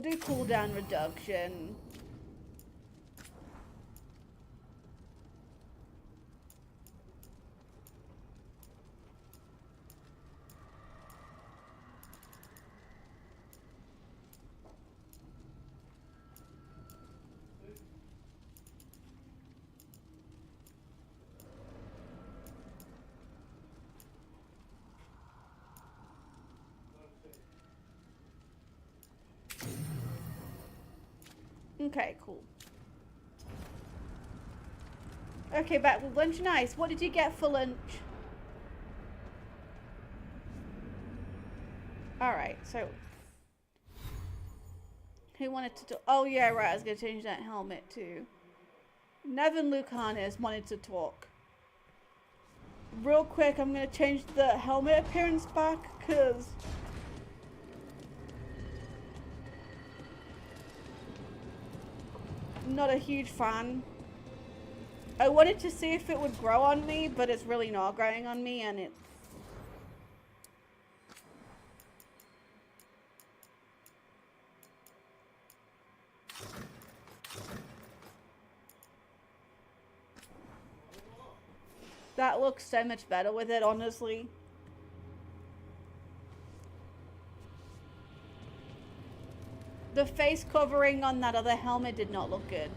do cooldown reduction. Okay, cool. Okay, back with lunch. Nice. What did you get for lunch? Alright, so... Who wanted to talk? Oh, yeah, right. I was going to change that helmet too. Nev and Lucanus wanted to talk. Real quick, I'm going to change the helmet appearance back, because... Not a huge fan. I wanted to see if it would grow on me, but it's really not growing on me, and it's... That looks so much better with it, honestly. The face covering on that other helmet did not look good.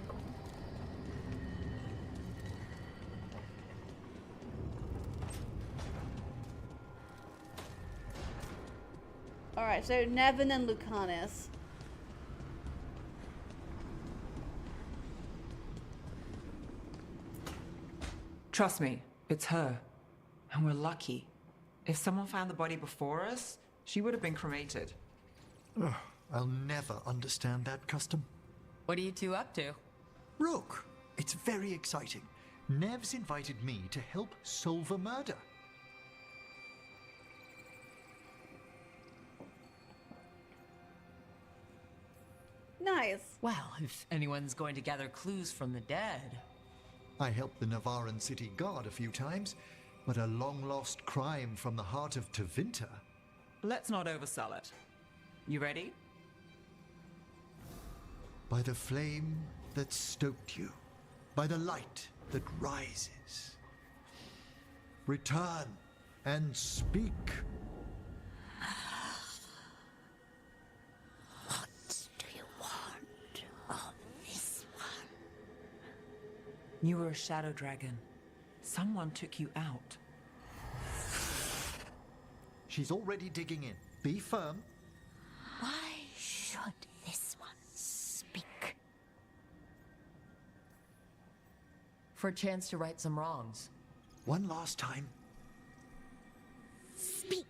Alright, so Nevin and Lucanus. Trust me, it's her. And we're lucky. If someone found the body before us, she would have been cremated. Ugh, I'll never understand that custom. What are you two up to? Look, it's very exciting. Nev's invited me to help solve a murder. Nice. Well, if anyone's going to gather clues from the dead. I helped the Navaran city guard a few times, but a long-lost crime from the heart of Tevinter. Let's not oversell it. You ready? By the flame that stoked you, by the light that rises. Return and speak. What do you want of this one? You were a shadow dragon. Someone took you out. She's already digging in. Be firm. Why should this one speak? For a chance to right some wrongs. One last time. Speak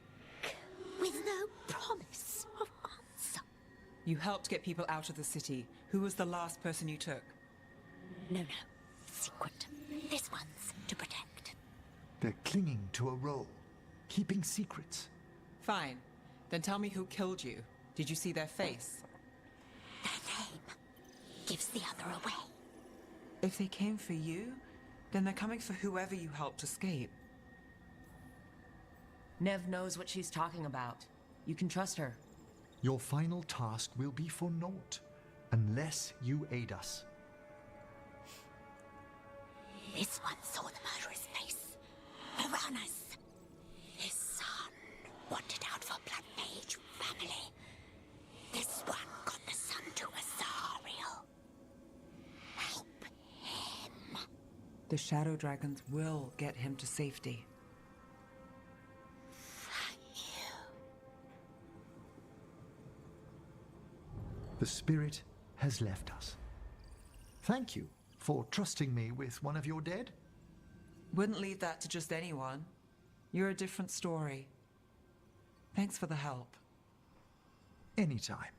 with no promise of answer. You helped get people out of the city. Who was the last person you took? No. Secret. This one's to protect. They're clinging to a role, keeping secrets. Fine. Then tell me who killed you. Did you see their face? Their name gives the other away. If they came for you, then they're coming for whoever you helped escape. Nev knows what she's talking about. You can trust her. Your final task will be for naught, unless you aid us. This one saw the murderer's face. Uranus. His son wanted out for Blood Mage family. This one got the son to Azariel. Help him. The shadow dragons will get him to safety. Thank you. The spirit has left us. Thank you for trusting me with one of your dead. Wouldn't leave that to just anyone. You're a different story. Thanks for the help. Anytime.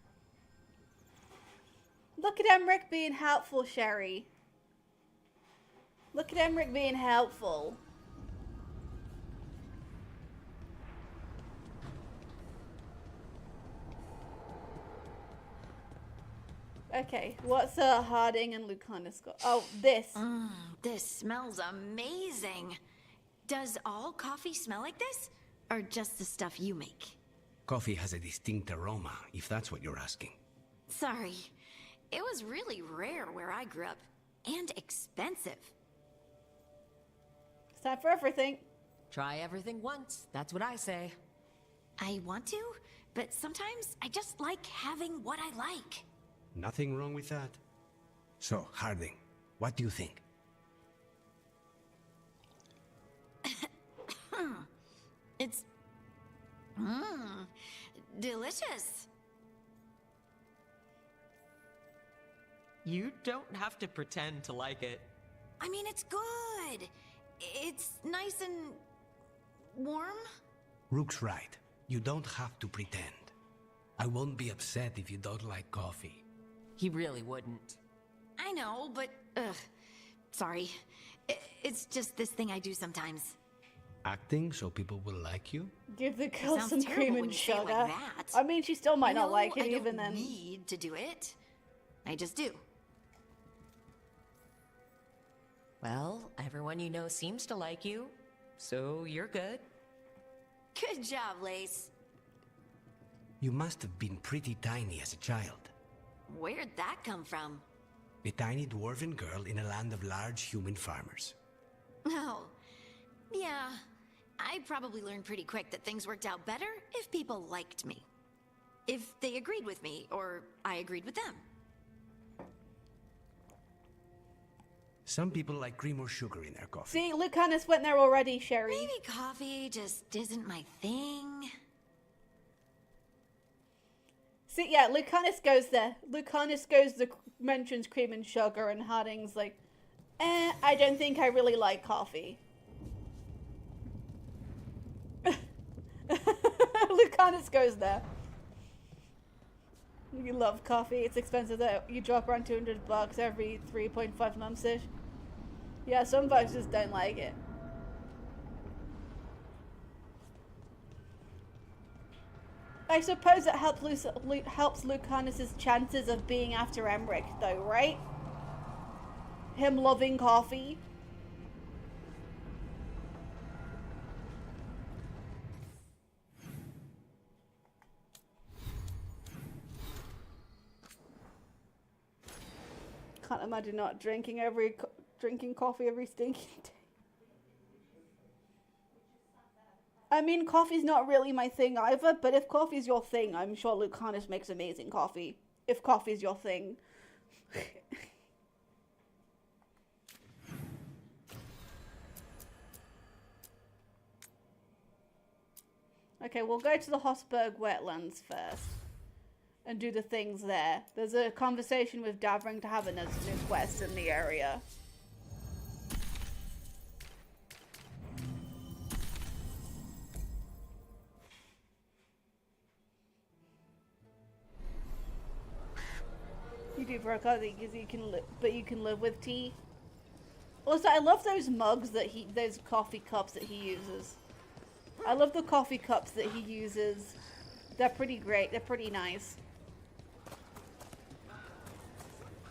Look at Emmerich being helpful, Sherry. Look at Emmerich being helpful. Okay, what's Harding and Lucanus got? Oh, this. This smells amazing. Does all coffee smell like this? Or just the stuff you make? Coffee has a distinct aroma, if that's what you're asking. Sorry. It was really rare where I grew up. And expensive. It's time for everything. Try everything once. That's what I say. I want to, but sometimes I just like having what I like. Nothing wrong with that. So, Harding, what do you think? It's... delicious. You don't have to pretend to like it. I mean, it's good. It's nice and... warm? Rook's right. You don't have to pretend. I won't be upset if you don't like coffee. He really wouldn't. I know, but... ugh. Sorry. It's just this thing I do sometimes. Acting so people will like you? Give the girl Sounds some terrible cream when and you say it sugar. like that. I mean, she still might not like it I even don't then. need to do it. I just do. Well, everyone you know seems to like you, so you're good. Good job, Lace. You must have been pretty tiny as a child. Where'd that come from? A tiny dwarven girl in a land of large human farmers. Oh, yeah. I probably learned pretty quick that things worked out better if people liked me. If they agreed with me, or I agreed with them. Some people like cream or sugar in their coffee. See, Lucanus went there already, Sherry. Maybe coffee just isn't my thing. See, yeah, Lucanus goes there. Lucanus mentions cream and sugar, and Harding's like, I don't think I really like coffee. Lucanus goes there. You love coffee. It's expensive though. You drop around $200 every 3.5 months-ish. Yeah, some folks just don't like it. I suppose it helps Lucanus's chances of being after Emmerich, though, right? Him loving coffee. Can't imagine not drinking coffee every stinking day. I mean, coffee's not really my thing either, but if coffee's your thing, I'm sure Lucanus makes amazing coffee. If coffee's your thing. Okay, we'll go to the Hosberg wetlands first. And do the things there. There's a conversation with Davring to have in this quest in the area. You do broke out because you can live with tea. Also, I love those mugs those coffee cups that he uses. I love the coffee cups that he uses. They're pretty great. They're pretty nice.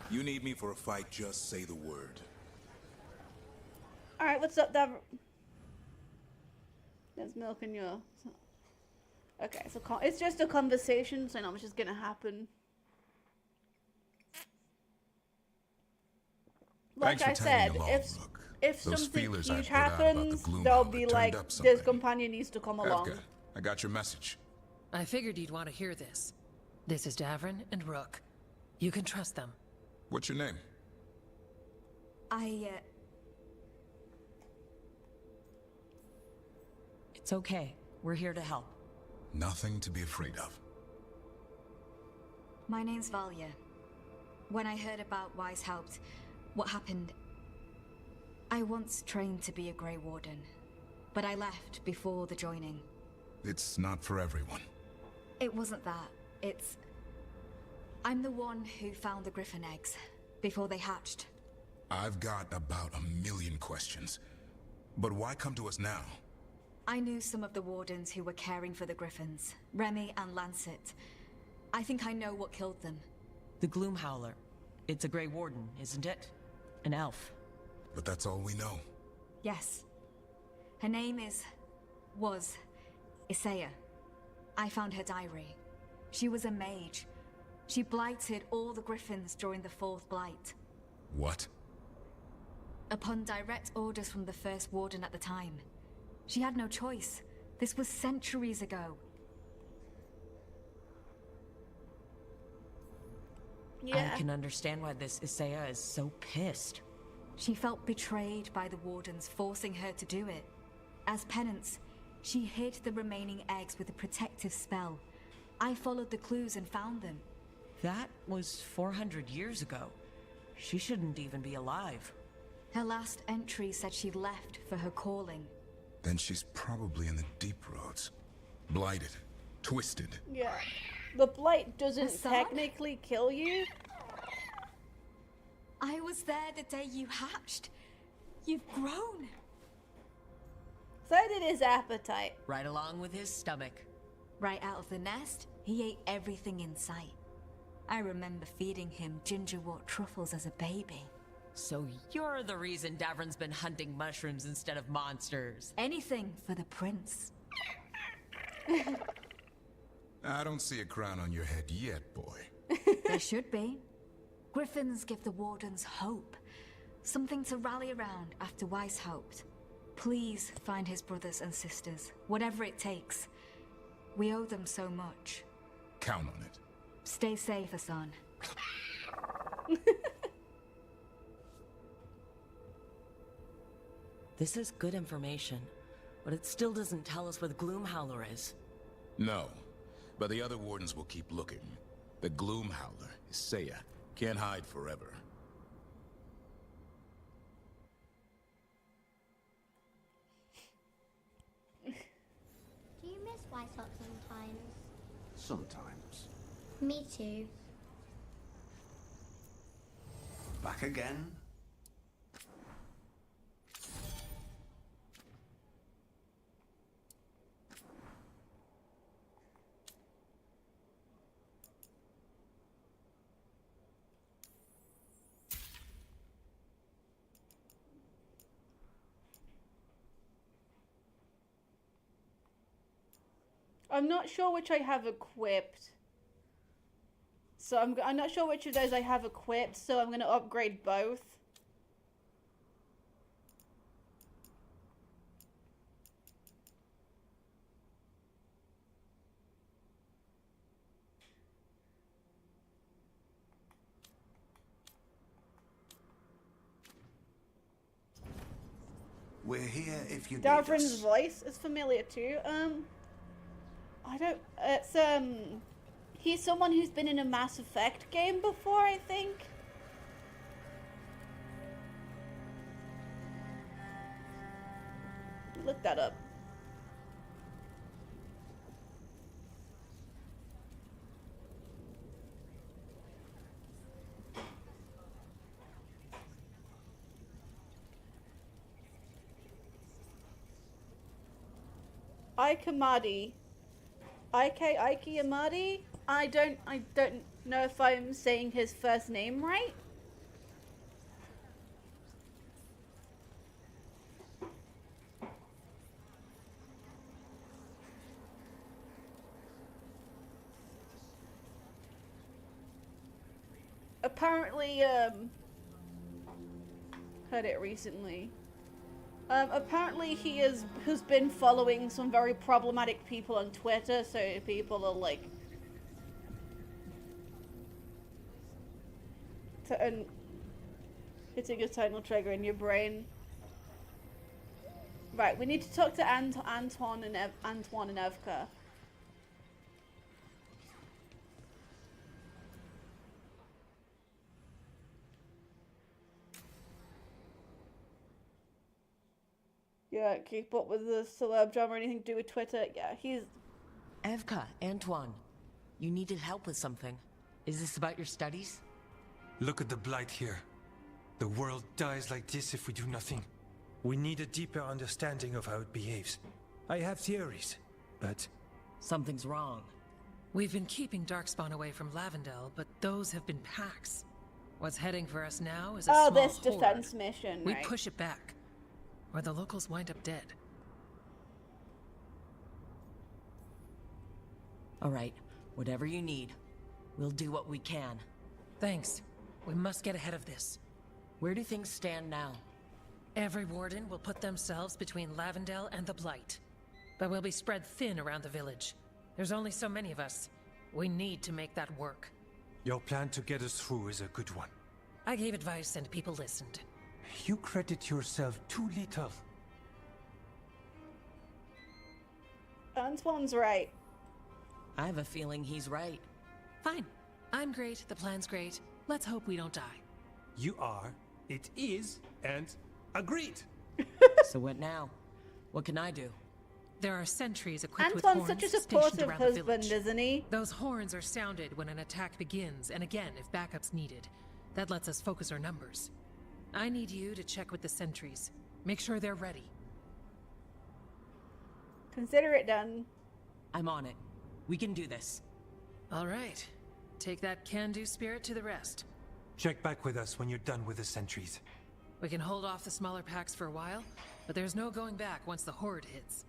You need me for a fight, just say the word. Alright, what's up, Davring? There's milk in your... Okay, so it's just a conversation, so not much is gonna happen. Like I said, if something huge happens, they'll be like, this companion needs to come along. Edgar, I got your message. I figured you'd want to hear this. This is Davrin and Rook. You can trust them. What's your name? It's okay. We're here to help. Nothing to be afraid of. My name's Valia. When I heard about Wise Helped, what happened... I once trained to be a Grey Warden, but I left before the joining. It's not for everyone. It wasn't that. It's... I'm the one who found the Griffin eggs, before they hatched. I've got about 1,000,000 questions. But why come to us now? I knew some of the Wardens who were caring for the Griffins, Remy and Lancet. I think I know what killed them. The Gloom Howler. It's a Grey Warden, isn't it? An elf. But that's all we know. Yes. Her name was Isaiah. I found her diary. She was a mage. She blighted all the griffins during the fourth blight. What? Upon direct orders from the first warden at the time. She had no choice. This was centuries ago. Yeah. I can understand why this Isaiah is so pissed. She felt betrayed by the wardens, forcing her to do it. As penance, she hid the remaining eggs with a protective spell. I followed the clues and found them. That was 400 years ago. She shouldn't even be alive. Her last entry said she'd left for her calling. Then she's probably in the deep roads. Blighted. Twisted. Yeah. The blight doesn't Hassan? technically kill you. I was there the day you hatched. You've grown. So did his appetite. Right along with his stomach. Right out of the nest, he ate everything in sight. I remember feeding him gingerwort truffles as a baby. So you're the reason Davron's been hunting mushrooms instead of monsters. Anything for the prince. I don't see a crown on your head yet, boy. There should be. Griffins give the wardens hope. Something to rally around after Weiss hoped. Please find his brothers and sisters, whatever it takes. We owe them so much. Count on it. Stay safe, Hassan. This is good information, but it still doesn't tell us where the Gloomhowler is. No, but the other wardens will keep looking. The Gloomhowler, Isaiah, can't hide forever. Do you miss Whitehawk sometimes? Sometimes. Me too. Back again? I'm not sure which I have equipped. So I'm not sure which of those I have equipped, so I'm going to upgrade both. We're here if you need Davron's us. voice is familiar too. I don't. It's he's someone who's been in a Mass Effect game before, I think. Look that up. Ikamadi. Ike Amadi? I don't know if I'm saying his first name right. Apparently, heard it recently. Apparently has been following some very problematic people on Twitter, so people are like... and hitting a tonal trigger in your brain. Right, we need to talk to Antoine and Evka. Yeah, keep up with the celeb drama or anything to do with Twitter. Yeah, he's... Evka, Antoine, you needed help with something. Is this about your studies? Look at the blight here. The world dies like this if we do nothing. We need a deeper understanding of how it behaves. I have theories, but... Something's wrong. We've been keeping Darkspawn away from Lavendel, but those have been packs. What's heading for us now is a small this horde. defense mission, We right? push it back, or the locals wind up dead. All right, whatever you need. We'll do what we can. Thanks. We must get ahead of this. Where do things stand now? Every warden will put themselves between Lavendel and the Blight. But we'll be spread thin around the village. There's only so many of us. We need to make that work. Your plan to get us through is a good one. I gave advice and people listened. You credit yourself too little. Antoine's right. I have a feeling he's right. Fine. I'm great, the plan's great. Let's hope we don't die. You are, it is, and agreed. So what now? What can I do? There are sentries equipped with Antoine's horns such a stationed supportive around the husband, village. isn't he? Those horns are sounded when an attack begins, and again if backup's needed. That lets us focus our numbers. I need you to check with the sentries. Make sure they're ready. Consider it done. I'm on it. We can do this. All right. Take that can-do spirit to the rest. Check back with us when you're done with the sentries. We can hold off the smaller packs for a while, but there's no going back once the horde hits.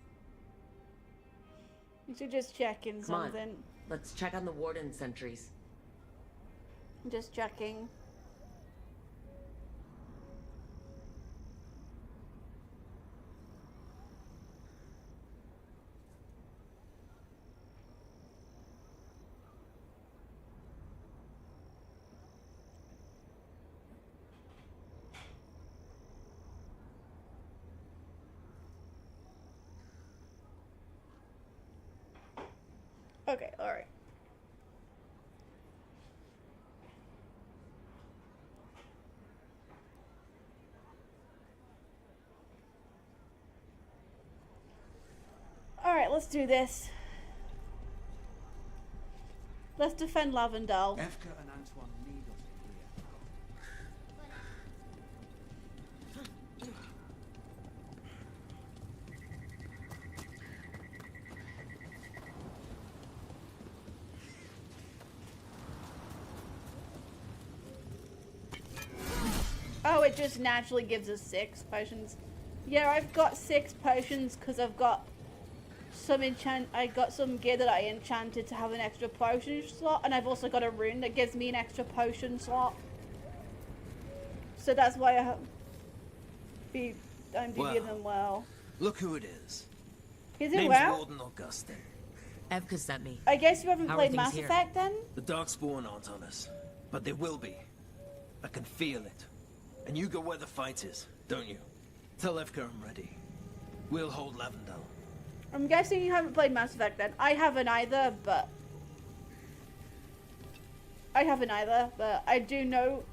You should just check in Come on. something. Let's check on the warden sentries. I'm just checking. Okay, alright. Alright, let's do this. Let's defend Lavendel. Efka and Antoine need us here. Oh, it just naturally gives us 6 potions. Yeah, I've got 6 potions because I've got some I got some gear that I enchanted to have an extra potion slot, and I've also got a rune that gives me an extra potion slot. So that's why I'm DBing them well. Look who it is. Is it Name's well? Warden Augustine. Evka sent me. I guess you haven't How are played things Mass here? Effect then? The Darkspawn aren't on us, but they will be. I can feel it. And you go where the fight is, don't you? Tell Evka I'm ready. We'll hold Lavendel. I'm guessing you haven't played Mass Effect then. I haven't either, but I do know.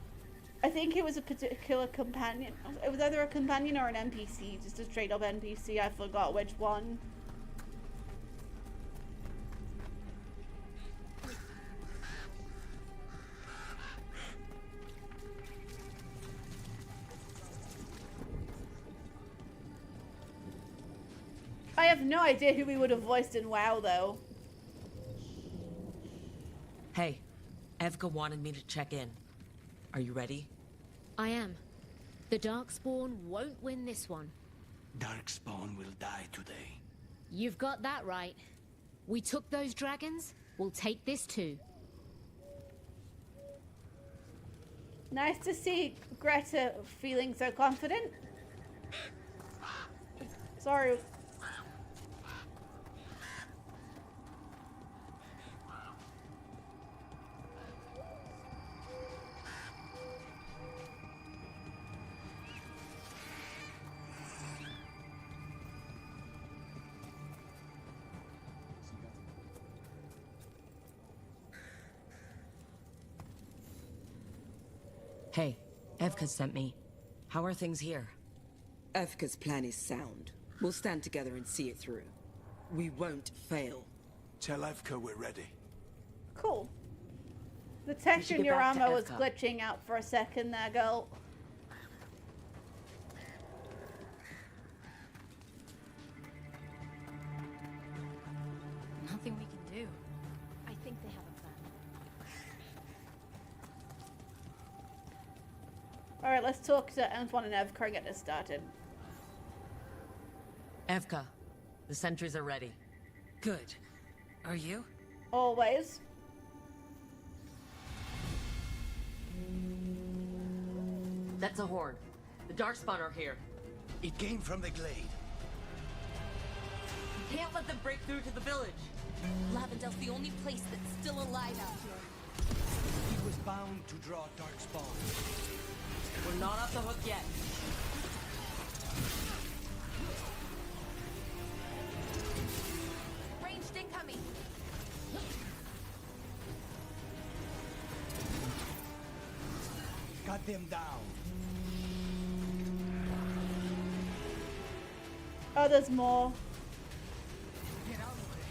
I think it was a particular companion. It was either a companion or an NPC, just a straight up NPC. I forgot which one. I have no idea who we would have voiced in WoW though. Hey, Evka wanted me to check in. Are you ready? I am. The Darkspawn won't win this one. Darkspawn will die today. You've got that right. We took those dragons, we'll take this too. Nice to see Greta feeling so confident. Sorry. Hey, Evka sent me. How are things here? Evka's plan is sound. We'll stand together and see it through. We won't fail. Tell Evka we're ready. Cool. The texture in get your back to ammo was Evka. glitching out for a second there, girl. Nothing we can do. I think they have a plan. Alright, let's talk to Antoine and Evka and get this started. Evka, the sentries are ready. Good. Are you? Always. That's a horn. The Darkspawn are here. It came from the glade. You can't let them break through to the village. Lavendel's the only place that's still alive out here. He was bound to draw Darkspawn. We're not off the hook yet. Ranged incoming. Cut them down. Oh, there's more. Get out of there.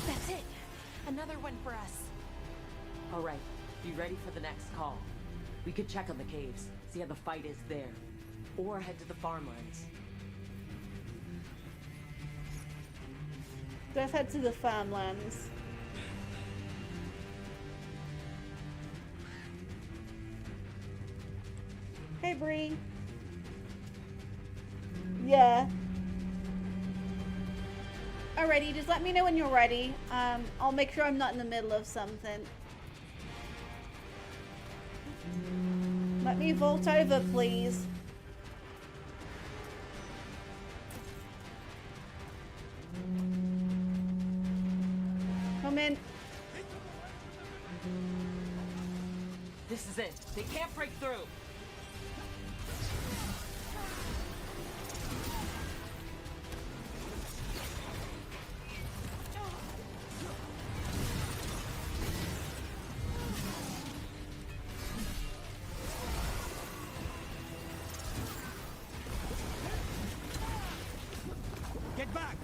That's it. Another one for us. All right, be ready for the next call. We could check on the caves, see how the fight is there. Or head to the farmlands. Let's head to the farmlands. Hey, Bree. Yeah. Alrighty, just let me know when you're ready. I'll make sure I'm not in the middle of something. Let me vault over, please. Come in. This is it. They can't break through. Get back!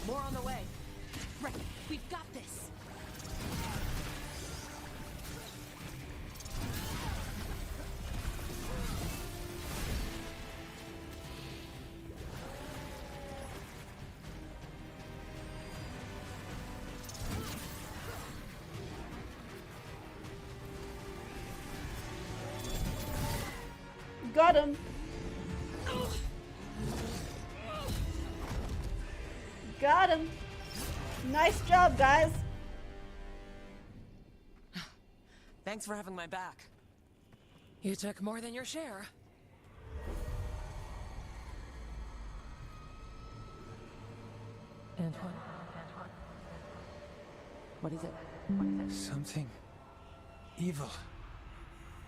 More on the way. Right, we've got this. Got him. Got him. Nice job, guys. Thanks for having my back. You took more than your share. Antoine. What is it? Something evil.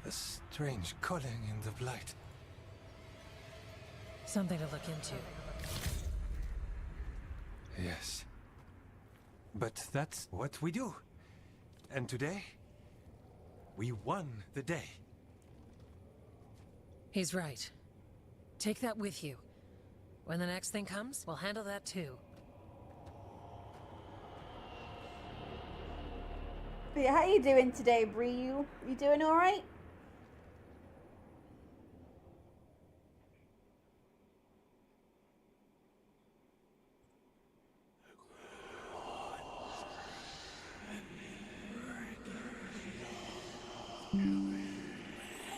A strange calling in the blight. Something to look into. Yes. But that's what we do. And today, we won the day. He's right. Take that with you. When the next thing comes, we'll handle that too. But yeah, how you doing today, Bree? You doing all right?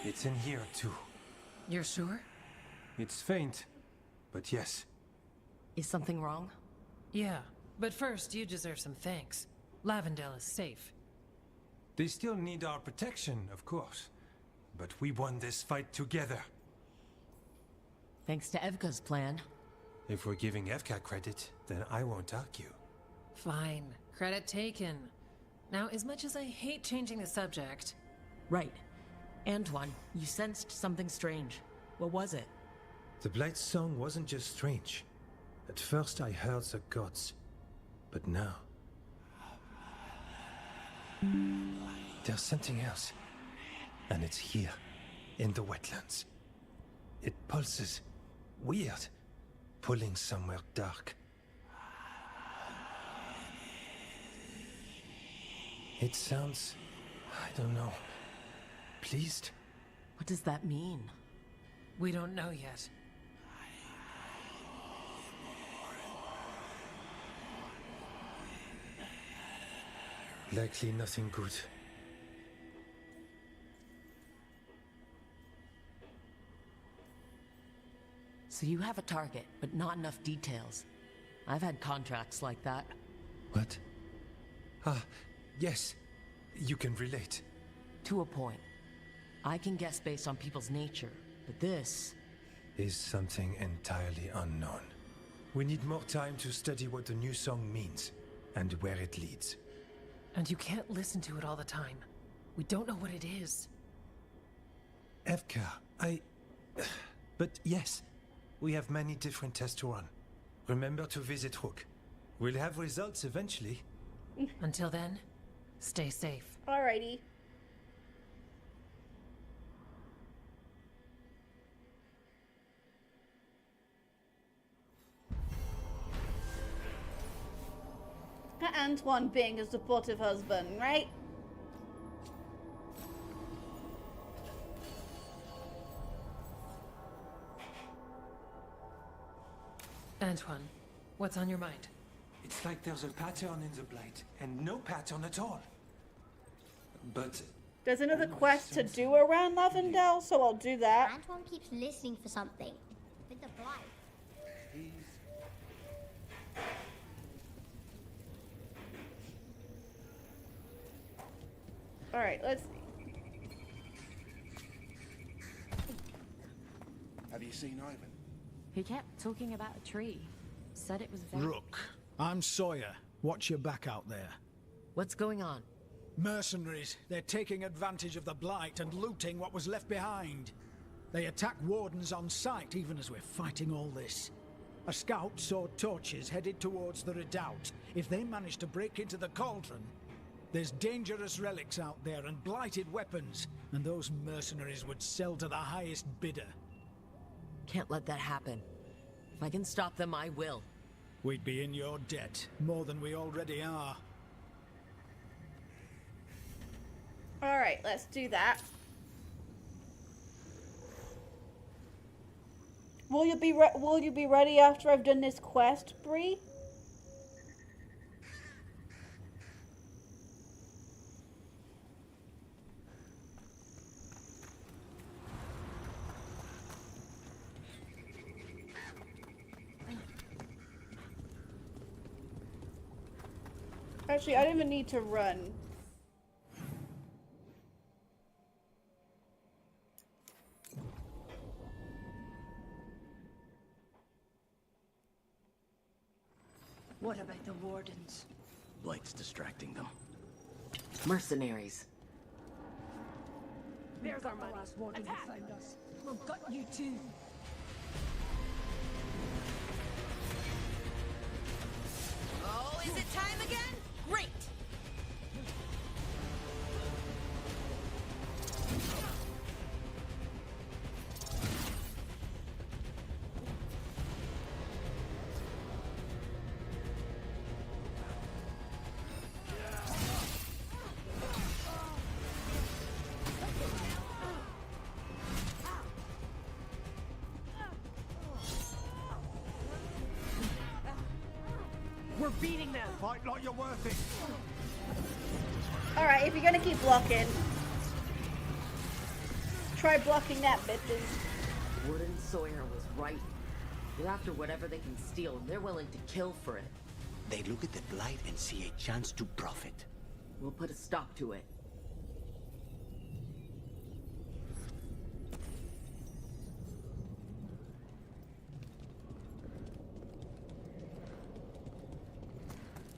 It's in here too. You're sure? It's faint, but yes. Is something wrong? Yeah, but first you deserve some thanks. Lavendel is safe. They still need our protection, of course. But we won this fight together. Thanks to Evka's plan. If we're giving Evka credit, then I won't argue. Fine. Credit taken. Now, as much as I hate changing the subject... Right. Antoine, you sensed something strange. What was it? The Blight's song wasn't just strange. At first I heard the gods. But now... there's something else. And it's here, in the wetlands. It pulses. Weird. Pulling somewhere dark. It sounds... I don't know. pleased? What does that mean? We don't know yet. Likely nothing good. So you have a target, but not enough details. I've had contracts like that. What? Ah, yes. You can relate. To a point. I can guess based on people's nature, but this... is something entirely unknown. We need more time to study what the new song means, and where it leads. And you can't listen to it all the time. We don't know what it is. Evka, But yes, we have many different tests to run. Remember to visit Rook. We'll have results eventually. Until then, stay safe. Alrighty. Antoine being a supportive husband, right? Antoine, what's on your mind? It's like there's a pattern in the Blight, and no pattern at all. But... there's another quest to do around Lavendel, so I'll do that. Antoine keeps listening for something. With the blight. Alright, let's see. Have you seen Ivan? He kept talking about a tree. Said it was very... Rook, I'm Sawyer. Watch your back out there. What's going on? Mercenaries. They're taking advantage of the Blight and looting what was left behind. They attack wardens on sight even as we're fighting all this. A scout saw torches headed towards the redoubt. If they manage to break into the cauldron, there's dangerous relics out there and blighted weapons, and those mercenaries would sell to the highest bidder. Can't let that happen. If I can stop them, I will. We'd be in your debt, more than we already are. Alright, let's do that. Will you be ready after I've done this quest, Bree? Actually, I don't even need to run. What about the wardens? Blight's distracting them. Mercenaries. There's our last warden who found us. We've got you too. Oh, is it time again? Great! We're beating them! Fight like you're worth it! Alright, if you're gonna keep blocking, try blocking that, bitches. Warden Sawyer was right. They're after whatever they can steal, and they're willing to kill for it. They look at the Blight and see a chance to profit. We'll put a stop to it.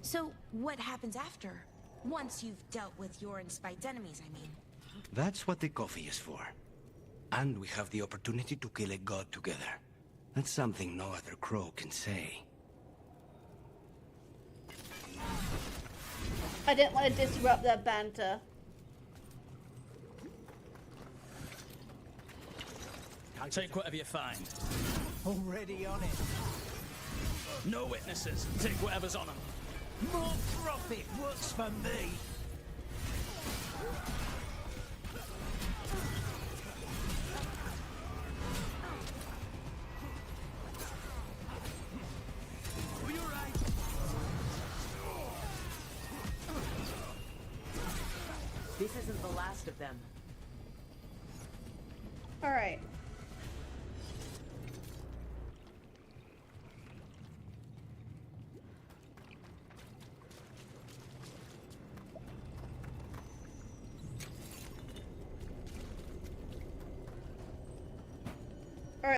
So, what happens after? Once you've dealt with your Spite's enemies, I mean. That's what the coffee is for. And we have the opportunity to kill a god together. That's something no other crow can say. I didn't want to disrupt their banter. Take whatever you find. Already on it. No witnesses. Take whatever's on them. More profit works for me. them. Alright.